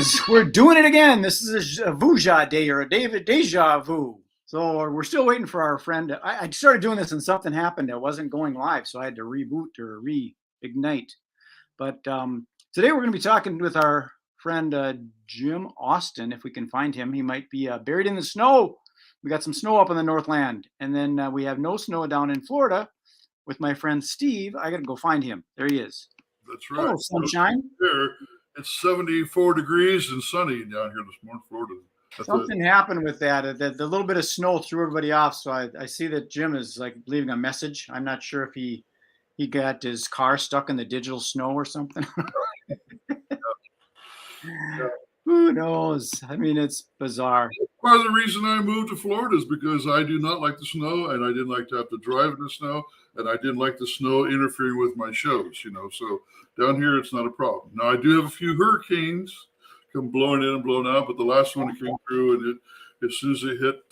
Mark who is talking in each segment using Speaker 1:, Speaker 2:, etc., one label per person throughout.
Speaker 1: Greetings. We're doing it again. This is a Vuja Day or a Deja Vu. So we're still waiting for our friend. I started doing this and something happened. It wasn't going live, so I had to reboot or reignite. But today we're going to be talking with our friend Jim Austin. If we can find him, he might be buried in the snow. We got some snow up in the Northland, and then we have no snow down in Florida with my friend Steve. I got to go find him. There he is.
Speaker 2: That's right.
Speaker 1: Hello, sunshine.
Speaker 2: Here, it's 74 degrees and sunny down here this morning, Florida.
Speaker 1: Something happened with that. The little bit of snow threw everybody off. So I see that Jim is like leaving a message. I'm not sure if he got his car stuck in the digital snow or something.
Speaker 2: Yeah.
Speaker 1: Who knows? I mean, it's bizarre.
Speaker 2: Part of the reason I moved to Florida is because I do not like the snow, and I didn't like to have to drive in the snow, and I didn't like the snow interfering with my shows, So down here, it's not a problem. Now, I do have a few hurricanes come blowing in and blowing out, but the last one that came through, and as soon as it hit,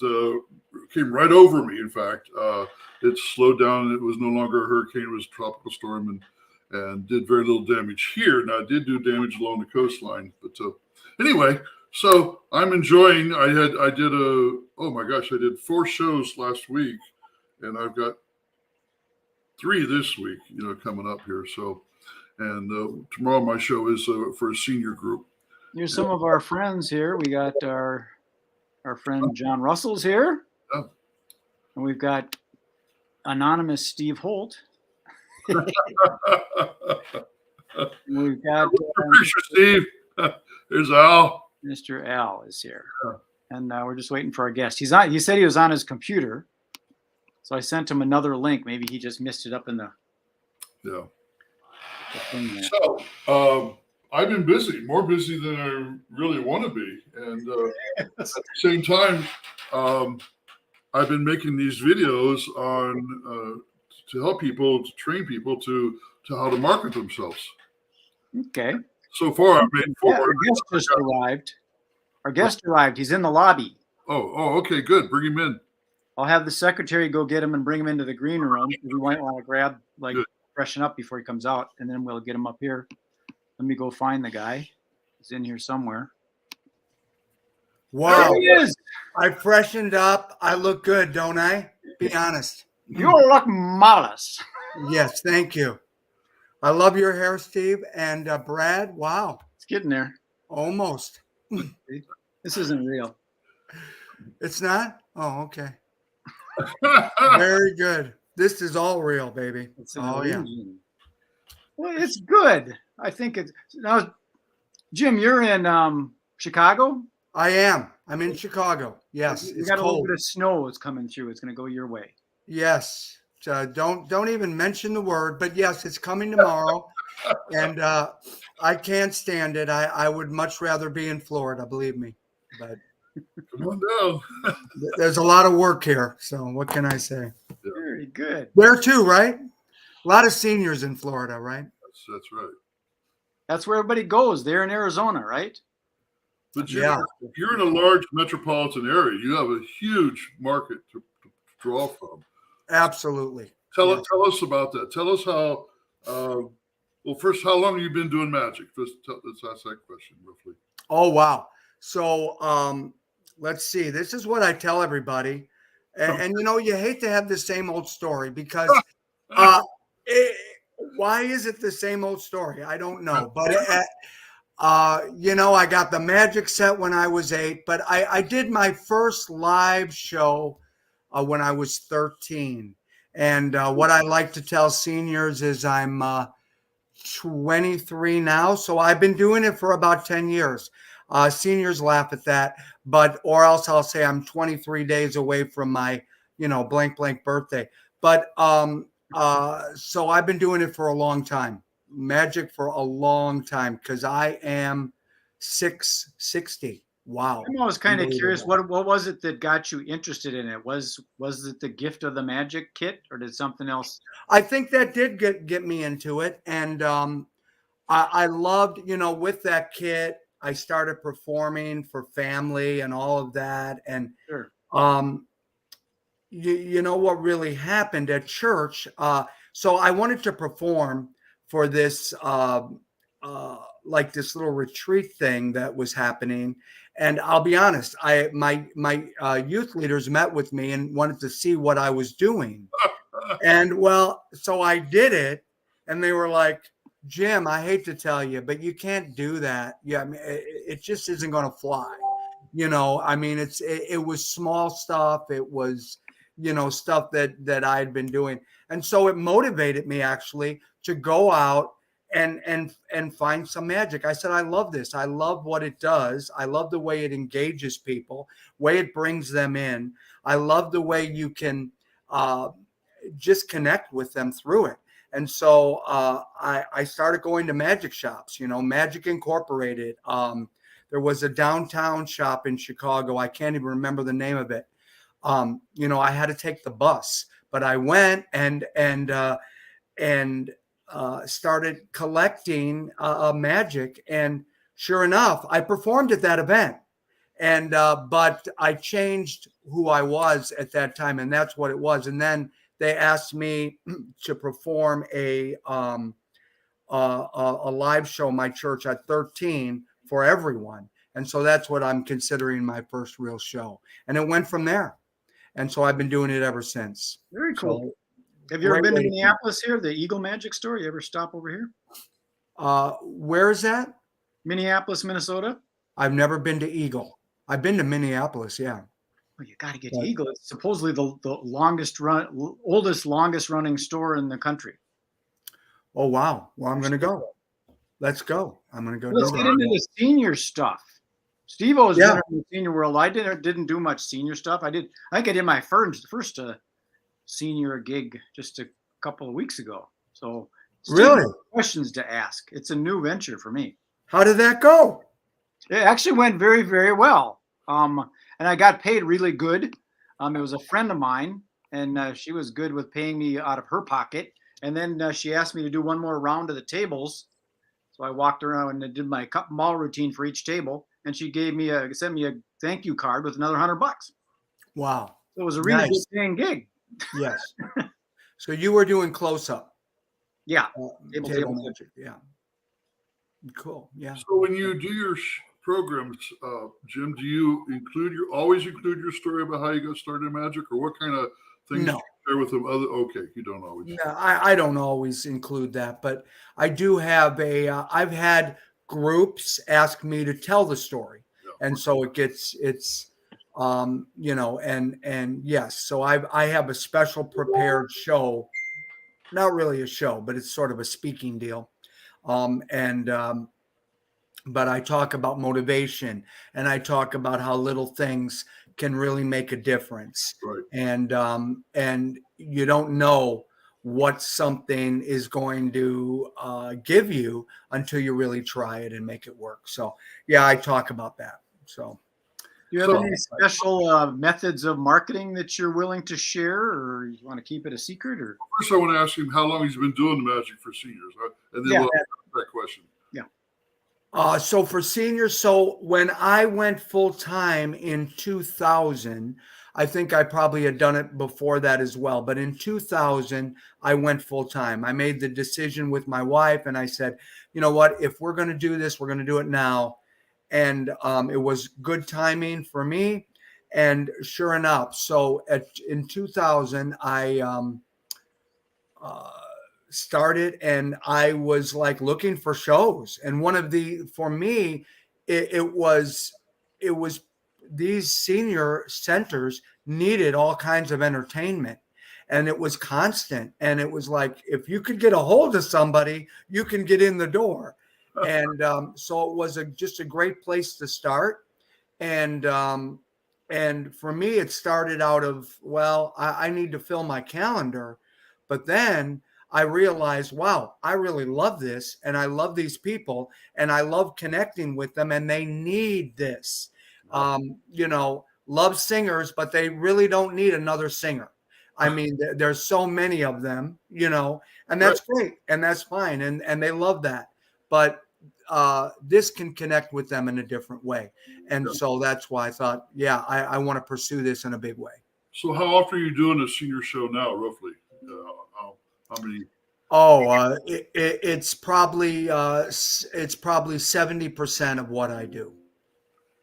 Speaker 2: came right over me, in fact. It slowed down. It was no longer a hurricane. It was a tropical storm and did very little damage here. Now, it did do damage along the coastline, but anyway, so I'm enjoying. I did 4 shows last week, and I've got 3 this week, coming up here. So, and tomorrow my show is for a senior group.
Speaker 1: Here's some of our friends here. We got our friend John Russell's here, and we've got anonymous Steve Holt. We've got
Speaker 2: Steve. There's Al.
Speaker 1: Mr. Al is here, and we're just waiting for our guest. He's on. He said he was on his computer, so I sent him another link. Maybe he just missed it up in the
Speaker 2: the
Speaker 1: thing there.
Speaker 2: So I've been busy, more busy than I really want to be, and at the same time, I've been making these videos on to help people, to train people to how to market themselves.
Speaker 1: Okay.
Speaker 2: So far, I've made 4.
Speaker 1: Our guest just arrived. Our guest arrived. He's in the lobby.
Speaker 2: Oh, okay, good. Bring him in.
Speaker 1: I'll have the secretary go get him and bring him into the green room. We might want to freshen up before he comes out, and then we'll get him up here. Let me go find the guy. He's in here somewhere.
Speaker 3: Wow.
Speaker 1: There he is.
Speaker 3: I freshened up. I look good, don't I? Be honest.
Speaker 1: You look marvelous.
Speaker 3: Yes, thank you. I love your hair, Steve. And Brad, wow.
Speaker 1: It's getting there.
Speaker 3: Almost.
Speaker 1: This isn't real.
Speaker 3: It's not? Oh, okay. Very good. This is all real, baby.
Speaker 1: Oh, yeah. Well, it's good. I think it's now. Jim, you're in Chicago?
Speaker 3: I am. I'm in Chicago. Yes.
Speaker 1: You got a little bit of snow that's coming through. It's going to go your way.
Speaker 3: Yes. Don't even mention the word, but yes, it's coming tomorrow, and I can't stand it. I would much rather be in Florida, believe me. But
Speaker 2: come on down.
Speaker 3: There's a lot of work here, so what can I say?
Speaker 1: Very good.
Speaker 3: There too, right? A lot of seniors in Florida, right?
Speaker 2: That's right.
Speaker 1: That's where everybody goes. They're in Arizona, right?
Speaker 2: But you're in a large metropolitan area. You have a huge market to draw from.
Speaker 3: Absolutely.
Speaker 2: Tell us about that. Tell us how. First, how long have you been doing magic? Let's ask that question roughly.
Speaker 3: Oh wow! So let's see. This is what I tell everybody, and you hate to have the same old story because why is it the same old story? I don't know, but I got the magic set when I was 8, but I did my first live show when I was 13. And what I like to tell seniors is I'm 23 now. So I've been doing it for about 10 years. Seniors laugh at that, or else I'll say I'm 23 days away from my, blank birthday. But so I've been doing it for a long time, magic for a long time, because I am 660. Wow.
Speaker 1: I was kind of curious. What was it that got you interested in it? Was it the gift of the magic kit, or did something else?
Speaker 3: I think that did get me into it. And I loved, with that kit, I started performing for family and all of that. And
Speaker 1: sure.
Speaker 3: You know what really happened at church? So I wanted to perform for this like this little retreat thing that was happening. And I'll be honest, my youth leaders met with me and wanted to see what I was doing. And well, so I did it, and they were like, Jim, I hate to tell you, but you can't do that. Yeah, I mean, it just isn't going to fly. I mean, it was small stuff. It was, stuff that I had been doing. And so it motivated me actually to go out and find some magic. I said, I love this. I love what it does. I love the way it engages people, way it brings them in. I love the way you can just connect with them through it. And so I started going to magic shops, Magic Incorporated. There was a downtown shop in Chicago. I can't even remember the name of it. I had to take the bus, but I went and started collecting magic. And sure enough, I performed at that event. And but I changed who I was at that time, and that's what it was. And then they asked me to perform a live show, my church at 13 for everyone. And so that's what I'm considering my first real show. And it went from there. And so I've been doing it ever since.
Speaker 1: Very cool.
Speaker 3: So,
Speaker 1: have you ever been to Minneapolis here, the Eagle Magic Store? You ever stop over here?
Speaker 3: Where is that?
Speaker 1: Minneapolis, Minnesota.
Speaker 3: I've never been to Eagle. I've been to Minneapolis, yeah.
Speaker 1: Well, you got to get to Eagle. It's supposedly the oldest, longest running store in the country.
Speaker 3: Oh, wow. Well, I'm going to go. Let's go. I'm going to go.
Speaker 1: Let's get into the senior stuff. Steve-O's been in the senior world. I didn't do much senior stuff. I think I did my first senior gig just a couple of weeks ago. So Steve,
Speaker 3: really,
Speaker 1: questions to ask. It's a new venture for me.
Speaker 3: How did that go?
Speaker 1: It actually went very, very well. And I got paid really good. It was a friend of mine, and she was good with paying me out of her pocket. And then she asked me to do one more round of the tables. So I walked around and did my cup and ball routine for each table. And she sent me a thank you card with another $100.
Speaker 3: Wow.
Speaker 1: So it was a really good paying gig.
Speaker 3: Yes. So you were doing close up.
Speaker 1: Yeah.
Speaker 3: Table magic. Yeah. Cool. Yeah.
Speaker 2: So when you do your programs, Jim, do you always include your story about how you got started in magic, or what kind of things do you share with them? Okay, you don't always.
Speaker 3: Yeah, I don't always include that, but I do have I've had groups ask me to tell the story, and so and yes, so I have a special prepared show, not really a show, but it's sort of a speaking deal, but I talk about motivation, and I talk about how little things can really make a difference,
Speaker 2: right.
Speaker 3: And you don't know what something is going to give you until you really try it and make it work. So yeah, I talk about that. So
Speaker 1: do you have any special methods of marketing that you're willing to share, or you want to keep it a secret? Or
Speaker 2: first, I want to ask him how long he's been doing the magic for seniors, and then we'll ask that question.
Speaker 3: Yeah. So for seniors, so when I went full time in 2000, I think I probably had done it before that as well. But in 2000, I went full time. I made the decision with my wife, and I said, you know what? If we're going to do this, we're going to do it now. And it was good timing for me. And sure enough, so in 2000, I started, and I was like looking for shows. And for me, it was these senior centers needed all kinds of entertainment, and it was constant. And it was like, if you could get a hold of somebody, you can get in the door. And so it was just a great place to start. And for me, it started out of, well, I need to fill my calendar. But then I realized, wow, I really love this, and I love these people, and I love connecting with them, and they need this. Love singers, but they really don't need another singer. I mean, there's so many of them, and that's great, and that's fine, and they love that. But this can connect with them in a different way. And so that's why I thought, I want to pursue this in a big way.
Speaker 2: So how often are you doing a senior show now, roughly? How many?
Speaker 3: It's probably 70% of what I do.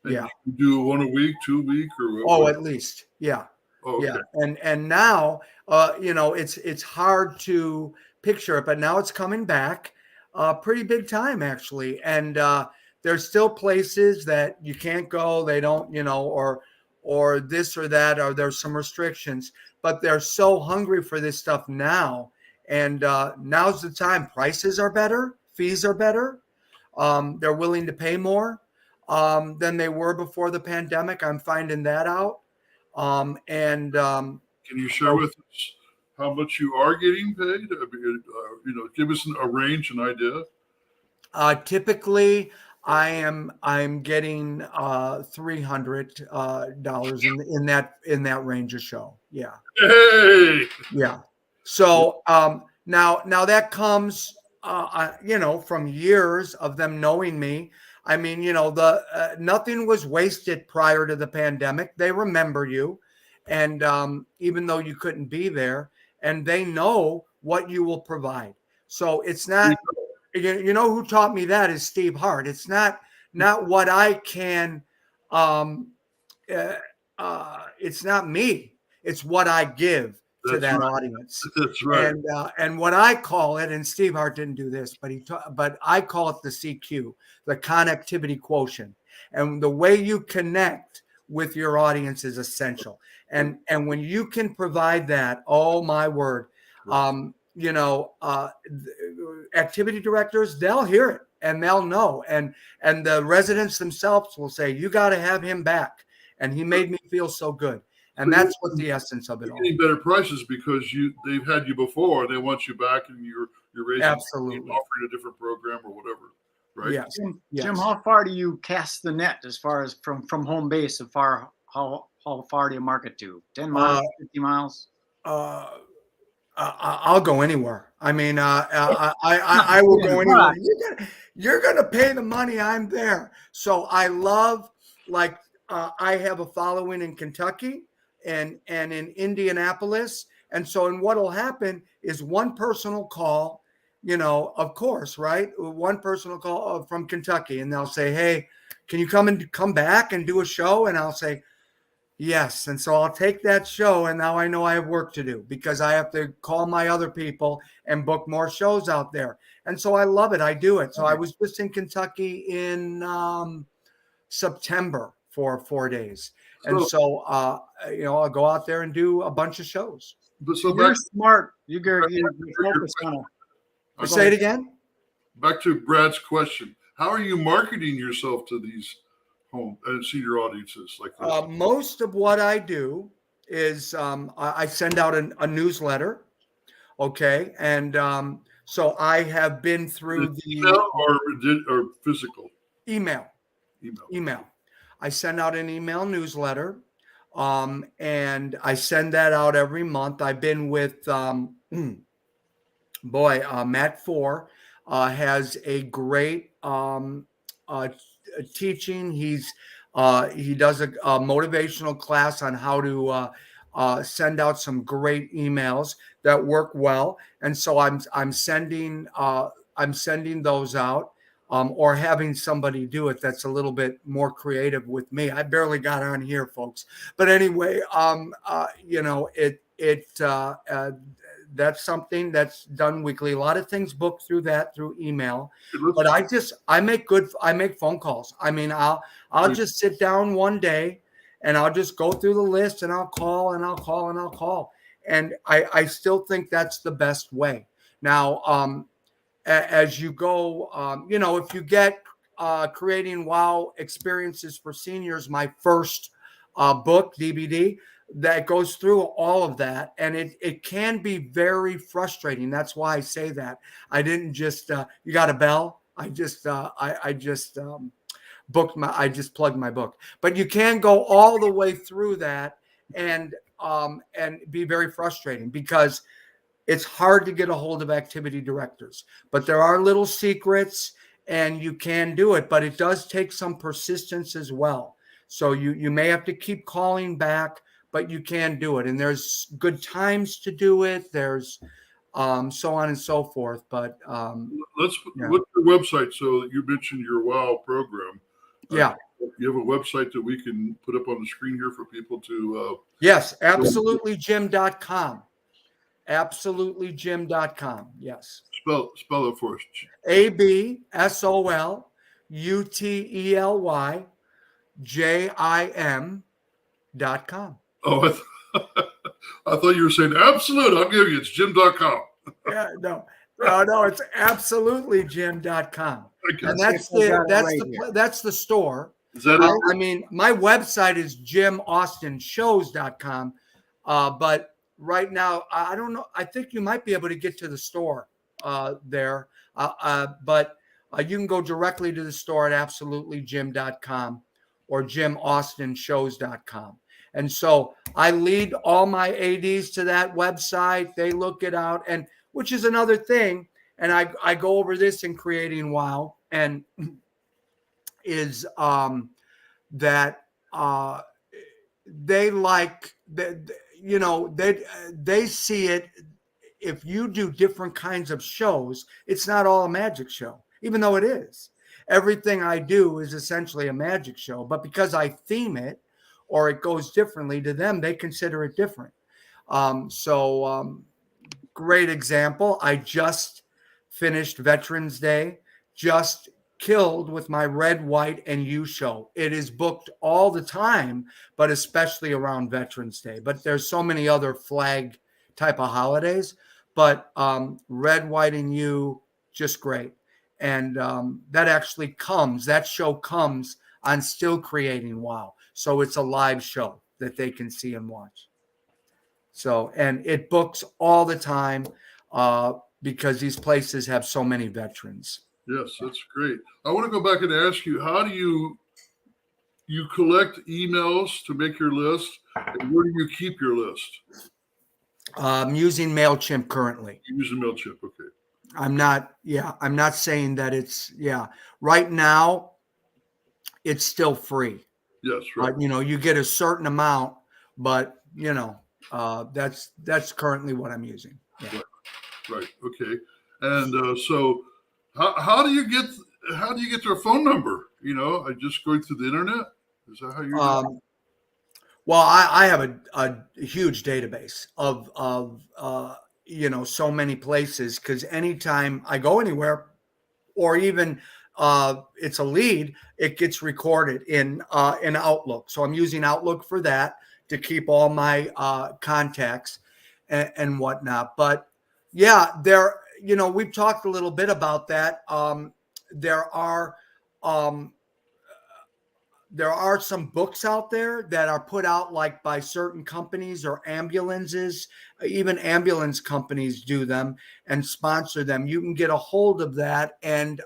Speaker 2: And
Speaker 3: Yeah.
Speaker 2: you do one a week, 2 week, or
Speaker 3: Oh, at least. Yeah.
Speaker 2: Oh, okay.
Speaker 3: Yeah. And now, it's hard to picture it, but now it's coming back, pretty big time actually. And there's still places that you can't go. They don't, or this or that, or there's some restrictions, but they're so hungry for this stuff now. And now's the time. Prices are better, fees are better. They're willing to pay more than they were before the pandemic. I'm finding that out.
Speaker 2: Can you share with us how much you are getting paid? Give us a range, an idea.
Speaker 3: Typically, I'm getting $300 in that range of show. Yeah,
Speaker 2: Hey,
Speaker 3: yeah. So now that comes from years of them knowing me. I mean, nothing was wasted prior to the pandemic. They remember you, and even though you couldn't be there, and they know what you will provide. So it's not. You know who taught me that is Steve Hart. It's not what I can. It's not me. It's what I give to that audience.
Speaker 2: That's right.
Speaker 3: And what I call it, and Steve Hart didn't do this, but I call it the CQ, the connectivity quotient, and the way you connect with your audience is essential. And when you can provide that, oh my word, activity directors, they'll hear it and they'll know, and the residents themselves will say, you got to have him back, and he made me feel so good. And that's what the essence of it all.
Speaker 2: Getting better prices because they've had you before and they want you back, and you're raising,
Speaker 3: absolutely,
Speaker 2: offering a different program or whatever, right?
Speaker 3: Yes.
Speaker 1: Jim, how far do you cast the net as far as from home base? How far do you market to? 10 miles, 50 miles?
Speaker 3: I'll go anywhere. I mean, I will go anywhere. You're gonna pay the money. I'm there. So I love, I have a following in Kentucky and in Indianapolis. And so, what'll happen is one personal call, of course, right? One personal call from Kentucky, and they'll say, hey, can you come back and do a show? And I'll say, yes. And so I'll take that show, and now I know I have work to do because I have to call my other people and book more shows out there. And so I love it. I do it. So I was just in Kentucky in September for 4 days. And so, I'll go out there and do a bunch of shows.
Speaker 1: So you're smart. You're focused on it.
Speaker 3: Say it again.
Speaker 2: Back to Brad's question. How are you marketing yourself to these home and senior audiences like this?
Speaker 3: Most of what I do is I send out a newsletter. Okay. And so I have been through the
Speaker 2: email or physical?
Speaker 3: Email. I send out an email newsletter, and I send that out every month. I've been with Matt Four has a great teaching. He does a motivational class on how to send out some great emails that work well, and so I'm sending those out, or having somebody do it that's a little bit more creative with me. I barely got on here, folks, but anyway, that's something that's done weekly. A lot of things booked through email, but I make phone calls. I mean, I'll just sit down one day and I'll just go through the list and I'll call and I'll call and I'll call. And I still think that's the best way. Now, as you go, if you get Creating Wow Experiences for Seniors, my first book, DVD, that goes through all of that, and it can be very frustrating. That's why I say that. I didn't just you got a bell. I just plugged my book, but you can go all the way through that and be very frustrating because it's hard to get a hold of activity directors. But there are little secrets, and you can do it, but it does take some persistence as well. So you may have to keep calling back, but you can do it. And there's good times to do it. There's so on and so forth. But
Speaker 2: Let's
Speaker 3: yeah.
Speaker 2: what's your website? So you mentioned your WOW program.
Speaker 3: Yeah.
Speaker 2: You have a website that we can put up on the screen here for people to.
Speaker 3: Yes, absolutelygym.com. Absolutelygym.com. Yes.
Speaker 2: Spell it for us.
Speaker 3: ABSOLUTELYJIM.com.
Speaker 2: Oh, I thought you were saying absolute. I'll give you. It's Jim.com.
Speaker 3: Yeah, no, it's absolutelygym.com. And that's
Speaker 1: I got it
Speaker 3: that's
Speaker 1: right
Speaker 3: the
Speaker 1: here.
Speaker 3: that's the store.
Speaker 2: Is that it?
Speaker 3: I mean, my website is jimaustenshows.com. But right now, I don't know. I think you might be able to get to the store there. But you can go directly to the store at absolutelygym.com or jimaustenshows.com. And so I lead all my ADs to that website. They look it out, and which is another thing. And I go over this in Creating WOW, and is that they like that, you know, they see it. If you do different kinds of shows, it's not all a magic show, even though it is. Everything I do is essentially a magic show, but because I theme it or it goes differently to them, they consider it different. Great example. I just finished Veterans Day, just killed with my Red, White, and You show. It is booked all the time, but especially around Veterans Day. But there's so many other flag type of holidays. But Red, White, and You, just great. And that show comes on Still Creating WOW. So it's a live show that they can see and watch. So, and it books all the time because these places have so many veterans.
Speaker 2: Yes, that's great. I want to go back and ask you, how do you collect emails to make your list, and where do you keep your list?
Speaker 3: I'm using MailChimp currently.
Speaker 2: You use MailChimp, okay.
Speaker 3: I'm not saying that right now it's still free.
Speaker 2: Yes, right.
Speaker 3: You get a certain amount, but that's currently what I'm using. Yeah.
Speaker 2: Right. Okay. And so how do you get their phone number? I just going through the internet. Is that how you?
Speaker 3: Well, I have a huge database of so many places, because anytime I go anywhere, or even it's a lead, it gets recorded in Outlook. So I'm using Outlook for that to keep all my contacts and whatnot. But yeah, we've talked a little bit about that. There are some books out there that are put out like by certain companies or ambulances. Even ambulance companies do them and sponsor them. You can get a hold of that. And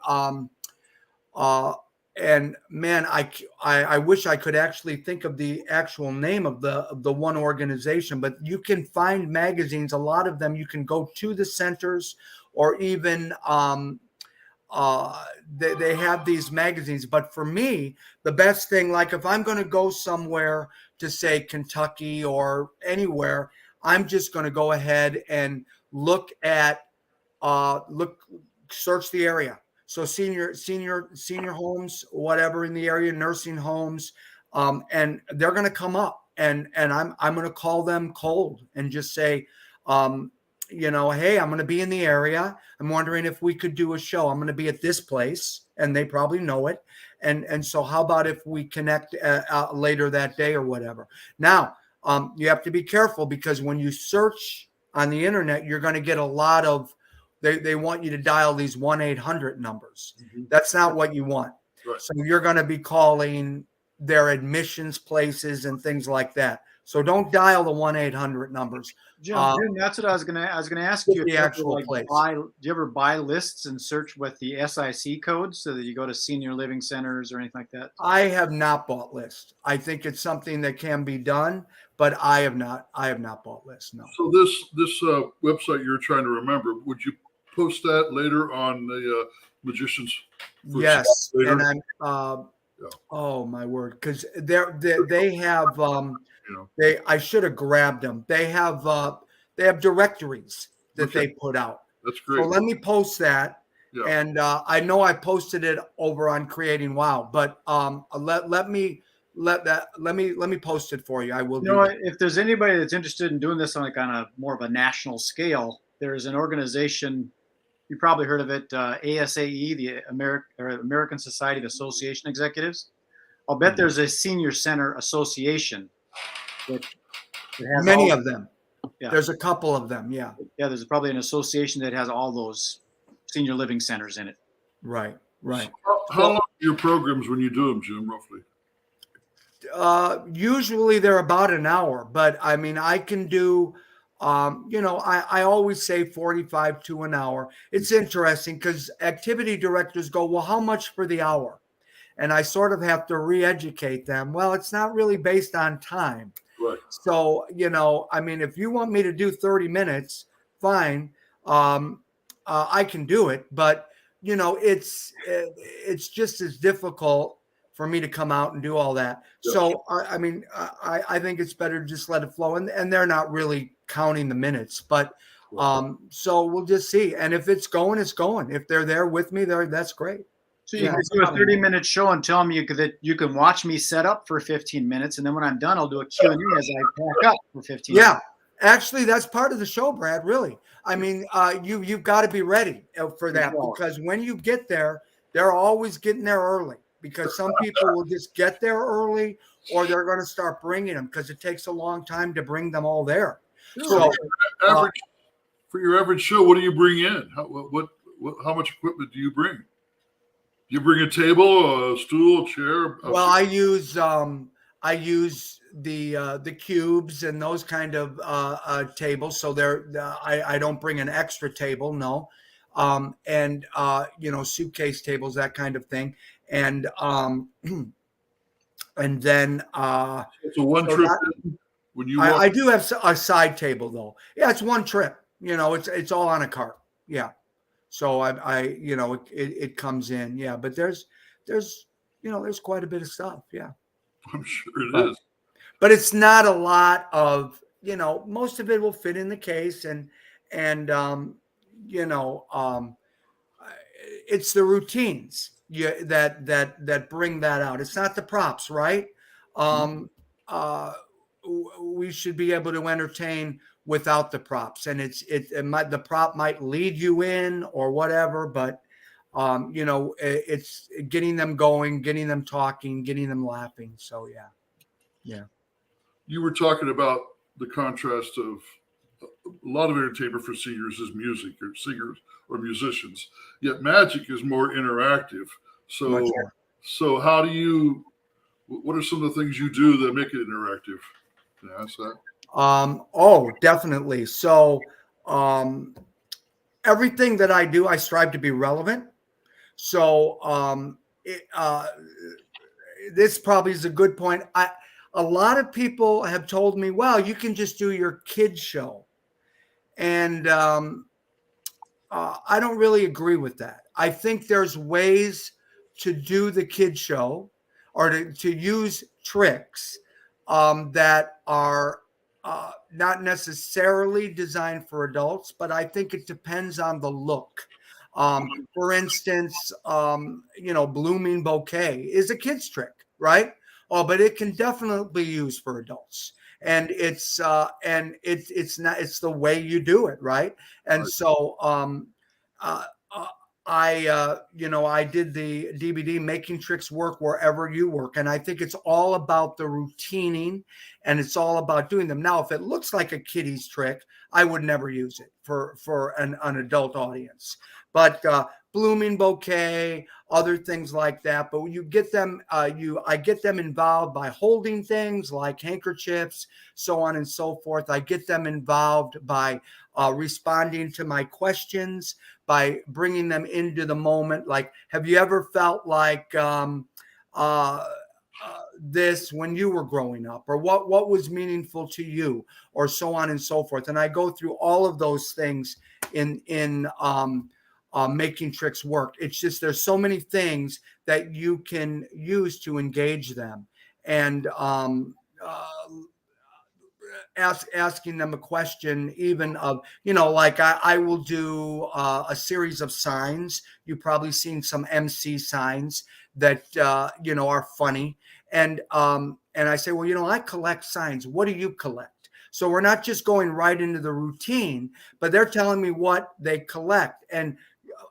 Speaker 3: man, I wish I could actually think of the actual name of the one organization, but you can find magazines. A lot of them, you can go to the centers, or even they have these magazines. But for me, the best thing, like if I'm going to go somewhere to say Kentucky or anywhere, I'm just going to go ahead and search the area. So senior homes, whatever in the area, nursing homes, and they're going to come up, and I'm going to call them cold and just say, hey, I'm going to be in the area. I'm wondering if we could do a show. I'm going to be at this place, and they probably know it. And so how about if we connect later that day or whatever? Now, you have to be careful, because when you search on the internet, you're going to get a lot of, they want you to dial these 1-800 numbers. Mm-hmm. That's not what you want. Right. So you're going to be calling their admissions places and things like that. So don't dial the 1-800 numbers.
Speaker 1: Jim, that's what I was gonna ask you.
Speaker 3: The actual place.
Speaker 1: Do you ever buy lists and search with the SIC codes so that you go to senior living centers or anything like that?
Speaker 3: I have not bought lists. I think it's something that can be done, but I have not bought lists. No.
Speaker 2: So this website you're trying to remember, would you post that later on the Magicians?
Speaker 3: Yes, and I'm. Oh my word! Because they have. I should have grabbed them. They have directories that
Speaker 2: Okay.
Speaker 3: they put out.
Speaker 2: That's
Speaker 3: So
Speaker 2: great.
Speaker 3: let me post that.
Speaker 2: Yeah.
Speaker 3: And I know I posted it over on Creating Wow, but let me post it for you. I will
Speaker 1: You
Speaker 3: do
Speaker 1: know,
Speaker 3: that.
Speaker 1: if there's anybody that's interested in doing this on a more of a national scale, there's an organization, you probably heard of it, ASAE, the American Society of Association Executives. I'll bet there's a senior center association that, has
Speaker 3: Many
Speaker 1: all,
Speaker 3: of them.
Speaker 1: yeah,
Speaker 3: There's a couple of them. Yeah.
Speaker 1: yeah. There's probably an association that has all those senior living centers in it.
Speaker 3: Right. Right.
Speaker 2: How long are your programs when you do them, Jim, roughly?
Speaker 3: Usually they're about an hour, but I mean, I can do, I always say 45 to an hour. It's interesting because activity directors go, well, how much for the hour? And I sort of have to re-educate them. Well, it's not really based on time.
Speaker 2: Right.
Speaker 3: So, I mean, if you want me to do 30 minutes, fine. I can do it, but it's just as difficult for me to come out and do all that.
Speaker 2: Yeah.
Speaker 3: So, I mean, I think it's better to just let it flow. And they're not really counting the minutes, but so we'll just see. And if it's going, it's going. If they're there with me, that's great.
Speaker 1: So you
Speaker 3: Yeah.
Speaker 1: can do a 30-minute show and tell me that you can watch me set up for 15 minutes, and then when I'm done, I'll do a Q&A as I pack up for 15
Speaker 3: Yeah.
Speaker 1: minutes.
Speaker 3: Actually, that's part of the show, Brad. Really, I mean, you've got to be ready for that, because when you get there, they're always getting there early, because some people will just get there early, or they're going to start bringing them because it takes a long time to bring them all there.
Speaker 2: So, for your average show, what do you bring in? How much equipment do you bring? Do you bring a table, a stool, a chair?
Speaker 3: Well, I use the cubes and those kind of tables. So I don't bring an extra table, no. And suitcase tables, that kind of thing. And and then
Speaker 2: it's a one trip when you walk.
Speaker 3: I do have a side table though. Yeah, it's one trip. It's all on a cart. Yeah. So it comes in. Yeah, but there's quite a bit of stuff. Yeah.
Speaker 2: I'm sure it is.
Speaker 3: But it's not a lot of, most of it will fit in the case, and it's the routines that bring that out. It's not the props, right? We should be able to entertain without the props, and the prop might lead you in or whatever, but it's getting them going, getting them talking, getting them laughing. So yeah.
Speaker 2: You were talking about the contrast of a lot of entertainment for seniors is music, or singers or musicians, yet magic is more interactive. So how do you, what are some of the things you do that make it interactive? Can I ask that?
Speaker 3: Oh, definitely. So everything that I do, I strive to be relevant. So this probably is a good point. A lot of people have told me, well, you can just do your kids show. And I don't really agree with that. I think there's ways to do the kids show, or to use tricks that are not necessarily designed for adults, but I think it depends on the look. For instance, blooming bouquet is a kid's trick, right? Oh, but it can definitely be used for adults, and it's not, it's the way you do it, right? And so I did the DVD Making Tricks Work Wherever You Work, and I think it's all about the routining, and it's all about doing them. Now, if it looks like a kiddie's trick, I would never use it for an adult audience. But blooming bouquet, other things like that. But when you get them, I get them involved by holding things like handkerchiefs, so on and so forth. I get them involved by responding to my questions, by bringing them into the moment. Like, have you ever felt like this when you were growing up, or what was meaningful to you, or so on and so forth? And I go through all of those things in Making Tricks Work. It's just, there's so many things that you can use to engage them. And asking them a question, even of, you know, like I will do a series of signs. You've probably seen some MC signs that you know, are funny, and I say, well, you know, I collect signs. What do you collect? So we're not just going right into the routine, but they're telling me what they collect, and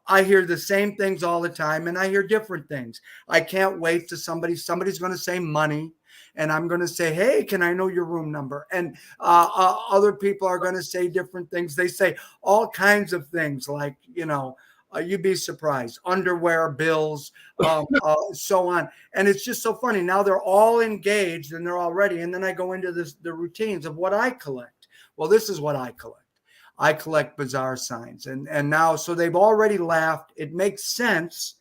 Speaker 3: I hear the same things all the time, and I hear different things. I can't wait to somebody's going to say money, and I'm going to say, hey, can I know your room number? And other people are going to say different things. They say all kinds of things, like, you know, you'd be surprised, underwear bills, so on. And it's just so funny. Now they're all engaged and they're all ready. And then I go into the routines of what I collect. Well, this is what I collect. I collect bizarre signs. And now, so they've already laughed. It makes sense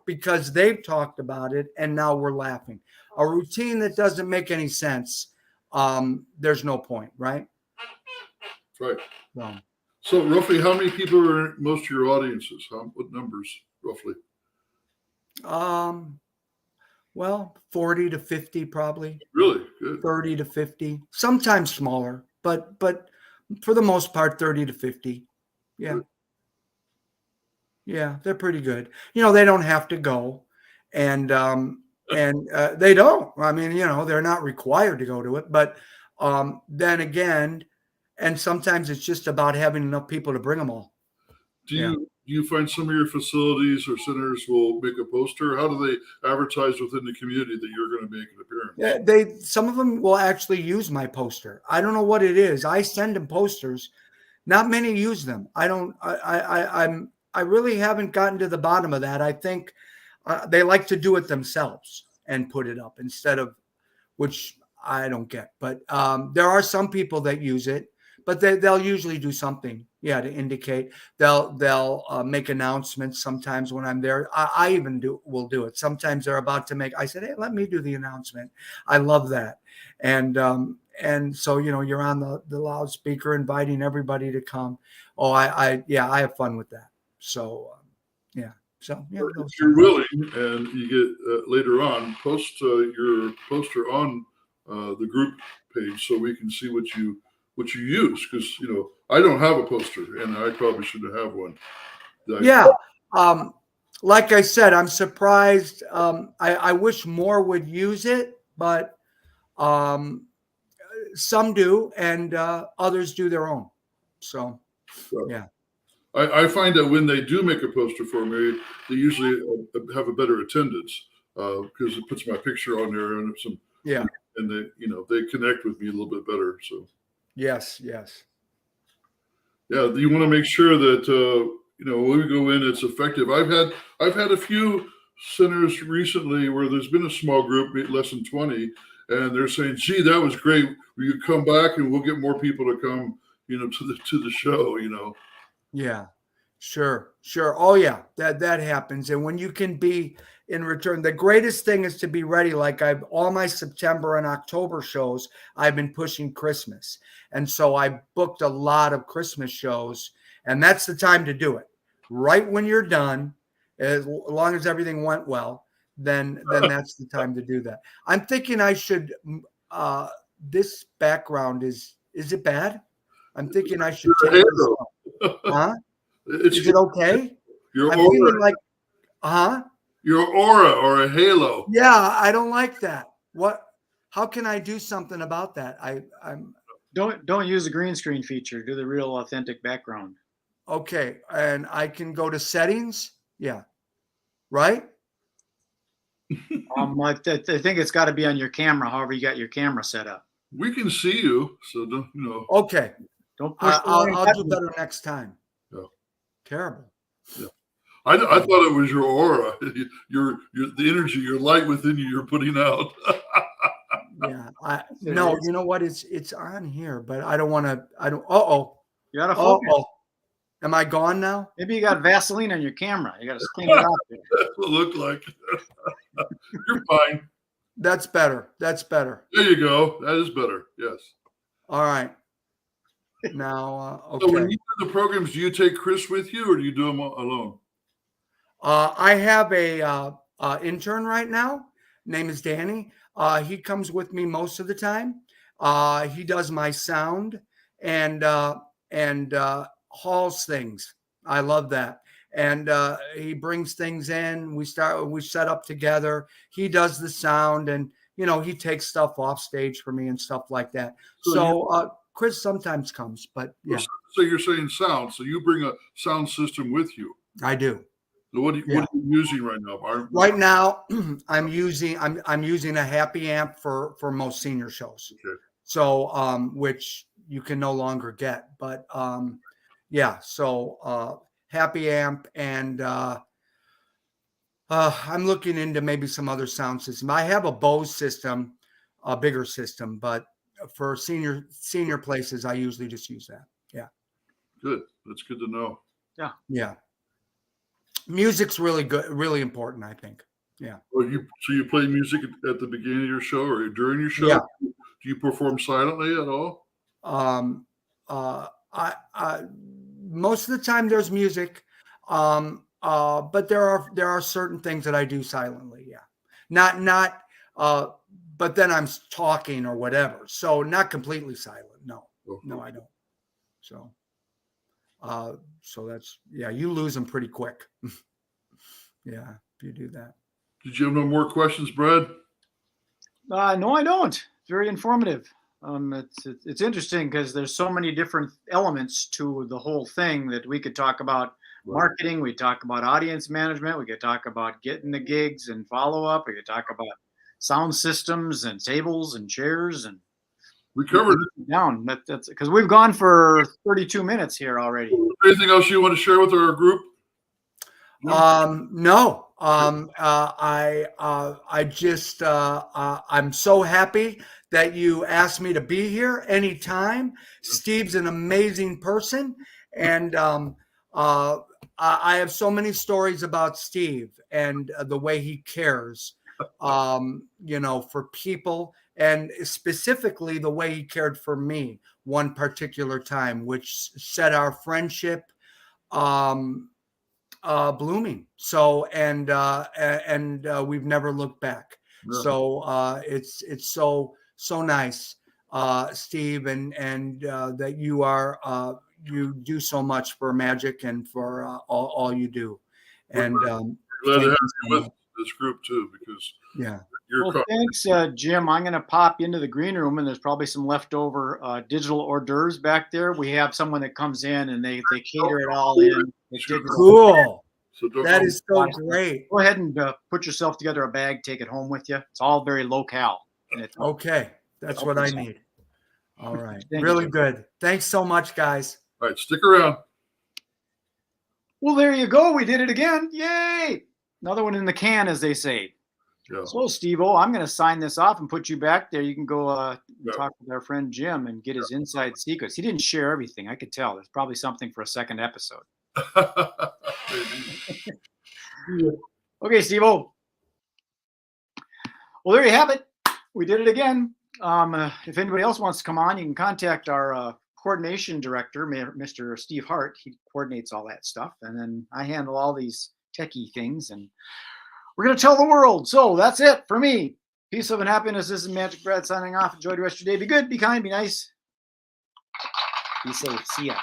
Speaker 3: because they've talked about it, and now we're laughing. A routine that doesn't make any sense, there's no point, right?
Speaker 2: Right.
Speaker 3: So,
Speaker 2: So roughly, how many people are in most of your audiences? What numbers roughly?
Speaker 3: well, 40 to 50 probably.
Speaker 2: Really good.
Speaker 3: 30 to 50, sometimes smaller, but for the most part, 30 to 50. Yeah.
Speaker 2: Good.
Speaker 3: Yeah, they're pretty good. You know, they don't have to go, and they don't. I mean, you know, they're not required to go to it, but then again, and sometimes it's just about having enough people to bring them all.
Speaker 2: Do you find some of your facilities or centers will make a poster? How do they advertise within the community that you're going to make an appearance?
Speaker 3: Yeah, some of them will actually use my poster. I don't know what it is. I send them posters. Not many use them. I really haven't gotten to the bottom of that. I think they like to do it themselves and put it up instead of, which I don't get. But there are some people that use it, but they'll usually do something, yeah, to indicate. They'll make announcements sometimes when I'm there. I even will do it. Sometimes they're about to make. I said, hey, let me do the announcement. I love that, and so, you know, you're on the loudspeaker inviting everybody to come. Oh, I have fun with that. So, yeah. So, yeah.
Speaker 2: If you're willing, and you get later on, post your poster on the group page so we can see what you use, because, you know, I don't have a poster and I probably should have one.
Speaker 3: Yeah. Like I said, I'm surprised. I wish more would use it, but some do, and others do their own. So, yeah.
Speaker 2: I find that when they do make a poster for me, they usually have a better attendance because it puts my picture on there and some,
Speaker 3: yeah,
Speaker 2: and they, you know, they connect with me a little bit better. So
Speaker 3: yes.
Speaker 2: Yeah, you want to make sure that you know, when we go in, it's effective. I've had a few centers recently where there's been a small group, less than 20, and they're saying, "Gee, that was great. Will you come back and we'll get more people to come, you know, to the show?" You know.
Speaker 3: Yeah, sure. Oh yeah, that happens. And when you can be in return, the greatest thing is to be ready. Like all my September and October shows, I've been pushing Christmas. And so I booked a lot of Christmas shows, and that's the time to do it. Right when you're done, as long as everything went well, then that's the time to do that. I'm thinking I should this background is it bad? I'm thinking I should take this off. Huh? Is it okay?
Speaker 2: Your
Speaker 3: I'm
Speaker 2: aura,
Speaker 3: feeling like,
Speaker 2: your aura or a halo.
Speaker 3: Yeah, I don't like that. How can I do something about that? I'm
Speaker 1: Don't use the green screen feature. Do the real authentic background.
Speaker 3: okay, and I can go to settings. Yeah, right.
Speaker 1: I think it's got to be on your camera. However, you got your camera set up.
Speaker 2: We can see you, so don't, you know.
Speaker 3: Okay,
Speaker 1: Don't push.
Speaker 3: I'll do better next time.
Speaker 2: Yeah.
Speaker 3: Terrible.
Speaker 2: Yeah. I thought it was your aura, your the energy, your light within you. You're putting out.
Speaker 3: Yeah, no. You know what? It's on here, but I don't want to. I don't. Oh.
Speaker 1: You got to focus.
Speaker 3: Am I gone now?
Speaker 1: Maybe you got Vaseline on your camera. You got to clean it out.
Speaker 2: That's what it looked like. You're fine.
Speaker 3: That's better. There
Speaker 2: you go. That is better. Yes.
Speaker 3: All right. Now, okay.
Speaker 2: So when you do the programs, do you take Chris with you, or do you do them alone?
Speaker 3: I have a intern right now. Name is Danny. He comes with me most of the time. He does my sound and hauls things. I love that. And he brings things in. We set up together. He does the sound, and he takes stuff off stage for me and stuff like that. So Chris sometimes comes, but yeah.
Speaker 2: So you're saying sound. So you bring a sound system with you.
Speaker 3: I do.
Speaker 2: So what are you using right now, Byron?
Speaker 3: Right now, I'm using a Happy Amp for most senior shows.
Speaker 2: Okay.
Speaker 3: So which you can no longer get, but yeah. So Happy Amp, and I'm looking into maybe some other sound system. I have a Bose system, a bigger system, but for senior places, I usually just use that. Yeah.
Speaker 2: Good. That's good to know.
Speaker 1: Yeah.
Speaker 3: Yeah. Music's really good, really important, I think. Yeah.
Speaker 2: Well, so you play music at the beginning of your show or during your show?
Speaker 3: Yeah.
Speaker 2: Do you perform silently at all?
Speaker 3: I most of the time there's music, but there are certain things that I do silently. Yeah. Not but then I'm talking or whatever. So not completely silent. No.
Speaker 2: Okay.
Speaker 3: No, I don't. So that's, yeah, you lose them pretty quick. Yeah, if you do that.
Speaker 2: Did you have no more questions, Brad?
Speaker 1: No, I don't. It's very informative. It's interesting because there's so many different elements to the whole thing that we could talk about. Marketing, we talk about audience management, we could talk about getting the gigs and follow up, we could talk about sound systems and tables and chairs, and
Speaker 2: We covered it.
Speaker 1: down. That's because we've gone for 32 minutes here already.
Speaker 2: Anything else you want to share with our group?
Speaker 3: No. I just I'm so happy that you asked me to be here anytime. Steve's an amazing person, and I have so many stories about Steve and the way he cares, for people, and specifically the way he cared for me one particular time, which set our friendship blooming. So and we've never looked back.
Speaker 2: Yeah.
Speaker 3: So it's so nice, Steve, and that you do so much for Magic and for all you do. And
Speaker 2: Glad to have you with this group too, because
Speaker 3: yeah.
Speaker 1: Well, thanks, Jim. I'm going to pop into the green room, and there's probably some leftover digital hors d'oeuvres back there. We have someone that comes in and they cater it all in.
Speaker 3: Cool.
Speaker 2: So
Speaker 3: That is so great.
Speaker 1: Go ahead and put yourself together a bag, take it home with you. It's all very locale.
Speaker 3: Okay, that's what I need. All right,
Speaker 1: Thank
Speaker 3: really
Speaker 1: you.
Speaker 3: good. Thanks so much, guys.
Speaker 2: All right, stick around.
Speaker 1: Well, there you go. We did it again. Yay! Another one in the can, as they say.
Speaker 2: Yeah.
Speaker 1: So, Steve-O, I'm going to sign this off and put you back there. You can go
Speaker 2: Yeah.
Speaker 1: talk with our friend Jim and get his inside secrets. He didn't share everything. I could tell. There's probably something for a second episode. Okay, Steve-O. Well, there you have it. We did it again. If anybody else wants to come on, you can contact our coordination director, Mr. Steve Hart. He coordinates all that stuff. And then I handle all these techie things. And we're going to tell the world. So that's it for me. Peace, love, and happiness. This is Magic Brad signing off. Enjoy the rest of your day. Be good, be kind, be nice. Be safe. See ya.